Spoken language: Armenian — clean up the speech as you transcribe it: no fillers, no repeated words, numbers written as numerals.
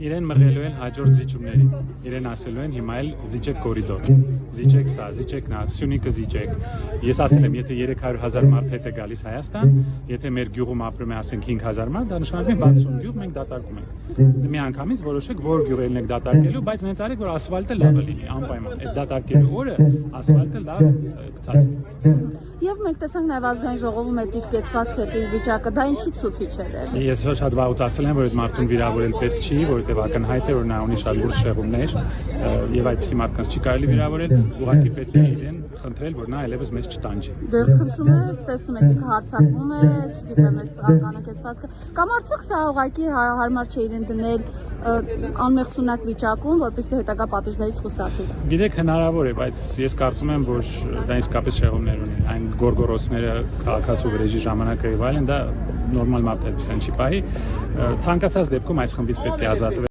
Իրեն մղելու են հաջորդ զիջումներին, իրեն ասելու են հիմա էլ զիջեք կորիդոր, զիջեք սա, զիջեք նա, Սյունիքը զիջեք, ես ասել եմ, եթե 300,000 մարդ հետ է գալիս Հայաստան, եթե մեր գյուղում ապրում է ասենք 5,000 մարդ, դա նշանակում է 60 գյուղ մենք դատարկում ենք, մի անգամից որոշեք որ գյուղերն եք դատարկելու, բայց նենց արեք, որ ասֆալտը լավը լինի, անպայման, այդ դատարկելու օրը ասֆալտը լավ գցած։ Եվ մենք տեսանք նաև ազգային ժողովում այդ կեցված հետի վիճակը, դա ինչի ցուցիչ է։ Ես շատ վաղուց ասել եմ, որ այդ մարդուն վիրավորել պետք չի, որովհետև ակնհայտ է, որ նա ունի շատ լուրջ շեղումներ, եւ այդպիսի մարդկանց չի կարելի վիրավորել, ուղղակի պետք է իրեն խնդրել, որ նա այլևս մեզ չտանջի։ Դեռ խնդրում ես, տեսնում եք ինքը հարձակվում է, չգիտեմ, այս ականակեցվածքը, կամ արդյոք սա ուղղակի հարմար չէ իրեն դնել անմեղսունակ վիճակում, որպեսզի հետագա պատժներից խուսափի։ Գիտեք, հնարավոր է, բայց ես կարծում եմ, որ դա իսկապես շեղումներ ունի, այն գորգորոցները քաղաքացու վրեժի ժամանակը եւ այլն, դա նորմալ մարդ այդպես չի պահի, ցանկացած դեպքում այս խմբից պետք է ազատվել։